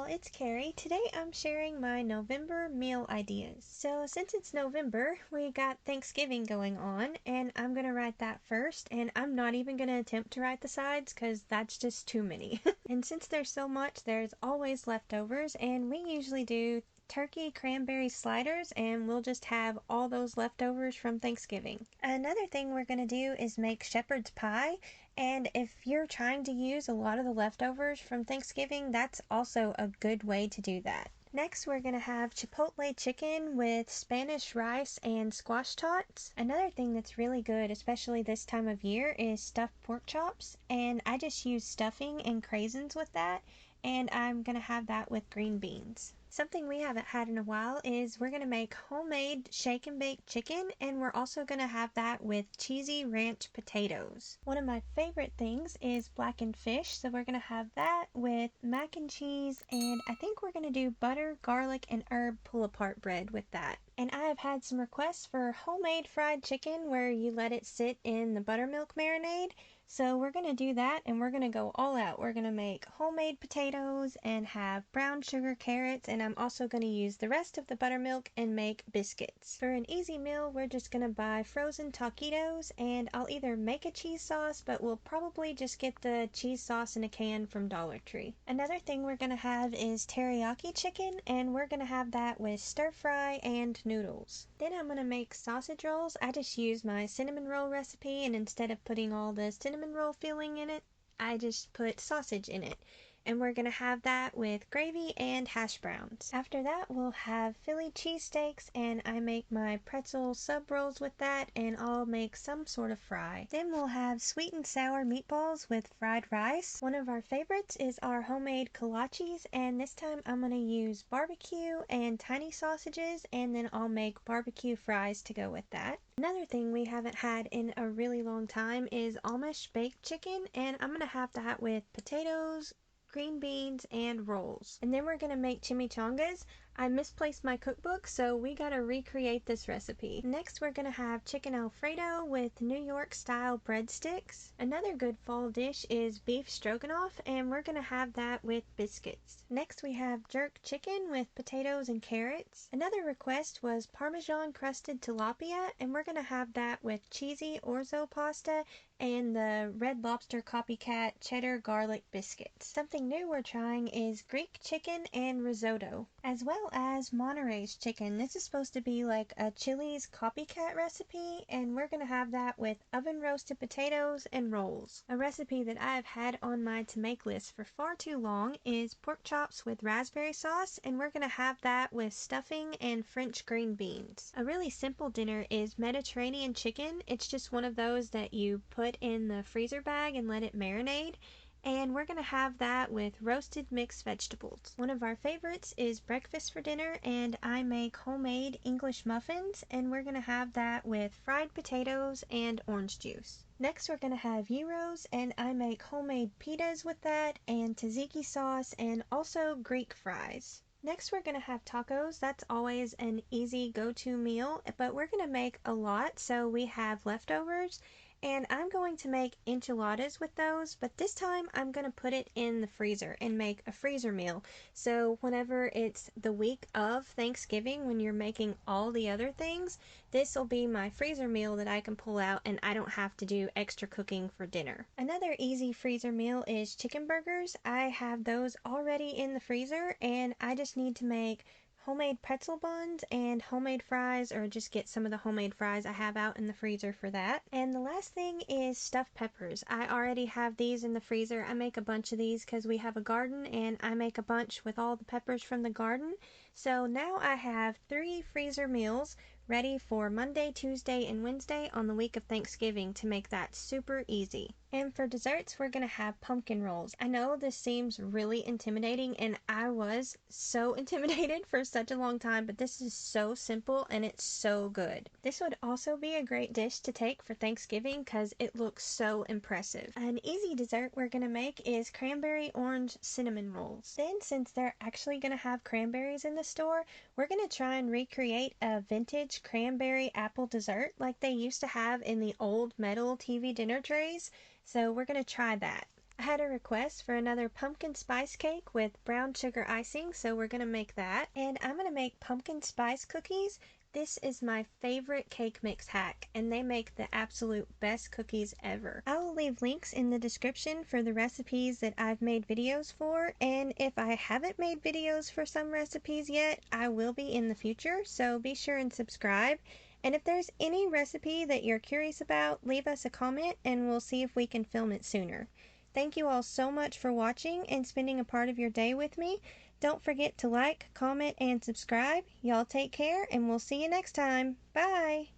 it's Carrie. Today I'm sharing my November meal ideas. So since it's November, we got Thanksgiving going on, and I'm gonna write that first, and I'm not even gonna attempt to write the sides because that's just too many. And since there's so much, there's always leftovers, and we usually do turkey cranberry sliders, and we'll just have all those leftovers from Thanksgiving. Another thing we're going to do is make shepherd's pie, and if you're trying to use a lot of the leftovers from Thanksgiving, that's also a good way to do that. Next, we're going to have chipotle chicken with Spanish rice and squash tots. Another thing that's really good, especially this time of year, is stuffed pork chops, and I just use stuffing and craisins with that, and I'm going to have that with green beans. Something we haven't had in a while is we're going to make homemade shake and bake chicken, and we're also going to have that with cheesy ranch potatoes. One of my favorite things is blackened fish, so we're going to have that with mac and cheese, and I think we're going to do butter, garlic, and herb pull-apart bread with that. And I have had some requests for homemade fried chicken where you let it sit in the buttermilk marinade. So we're going to do that, and we're going to go all out. We're going to make homemade potatoes and have brown sugar carrots, and I'm also going to use the rest of the buttermilk and make biscuits. For an easy meal, we're just going to buy frozen taquitos, and I'll either make a cheese sauce, but we'll probably just get the cheese sauce in a can from Dollar Tree. Another thing we're going to have is teriyaki chicken, and we're going to have that with stir fry and noodles. Then I'm going to make sausage rolls. I just use my cinnamon roll recipe, and instead of putting all the cinnamon roll filling in it, I just put sausage in it. And we're going to have that with gravy and hash browns. After that, we'll have Philly cheesesteaks, and I make my pretzel sub rolls with that, and I'll make some sort of fry. Then we'll have sweet and sour meatballs with fried rice. One of our favorites is our homemade kolaches, and this time I'm going to use barbecue and tiny sausages, and then I'll make barbecue fries to go with that. Another thing we haven't had in a really long time is Amish baked chicken, and I'm going to have that with potatoes, green beans, and rolls. And then we're going to make chimichangas. I misplaced my cookbook, so we got to recreate this recipe. Next, we're going to have chicken Alfredo with New York style breadsticks. Another good fall dish is beef stroganoff, and we're going to have that with biscuits. Next, we have jerk chicken with potatoes and carrots. Another request was Parmesan crusted tilapia, and we're going to have that with cheesy orzo pasta and the Red Lobster copycat cheddar garlic biscuits. Something new we're trying is Greek chicken and risotto, as well as Monterey's chicken. This is supposed to be like a Chili's copycat recipe, and we're going to have that with oven roasted potatoes and rolls. A recipe that I've had on my to make list for far too long is pork chops with raspberry sauce, and we're going to have that with stuffing and French green beans. A really simple dinner is Mediterranean chicken. It's just one of those that you put in the freezer bag and let it marinate, and we're going to have that with roasted mixed vegetables. One of our favorites is breakfast for dinner, and I make homemade English muffins, and we're going to have that with fried potatoes and orange juice. Next, we're going to have gyros, and I make homemade pitas with that, and tzatziki sauce, and also Greek fries. Next, we're going to have tacos. That's always an easy go-to meal, but we're going to make a lot, so we have leftovers. And I'm going to make enchiladas with those, but this time I'm going to put it in the freezer and make a freezer meal. So whenever it's the week of Thanksgiving, when you're making all the other things, this will be my freezer meal that I can pull out, and I don't have to do extra cooking for dinner. Another easy freezer meal is chicken burgers. I have those already in the freezer, and I just need to make homemade pretzel buns and homemade fries, or just get some of the homemade fries I have out in the freezer for that. And the last thing is stuffed peppers. I already have these in the freezer. I make a bunch of these because we have a garden, and I make a bunch with all the peppers from the garden. So now I have 3 freezer meals ready for Monday, Tuesday, and Wednesday on the week of Thanksgiving to make that super easy. And for desserts, we're going to have pumpkin rolls. I know this seems really intimidating, and I was so intimidated for such a long time, but this is so simple and it's so good. This would also be a great dish to take for Thanksgiving because it looks so impressive. An easy dessert we're going to make is cranberry orange cinnamon rolls. Then, since they're actually going to have cranberries in the store, we're going to try and recreate a vintage cranberry apple dessert like they used to have in the old metal TV dinner trays. So we're going to try that. I had a request for another pumpkin spice cake with brown sugar icing, so we're gonna make that. And I'm gonna make pumpkin spice cookies. This is my favorite cake mix hack, and they make the absolute best cookies ever. I will leave links in the description for the recipes that I've made videos for, and if I haven't made videos for some recipes yet, I will be in the future, so be sure and subscribe. And if there's any recipe that you're curious about, leave us a comment and we'll see if we can film it sooner. Thank you all so much for watching and spending a part of your day with me. Don't forget to like, comment, and subscribe. Y'all take care, and we'll see you next time. Bye!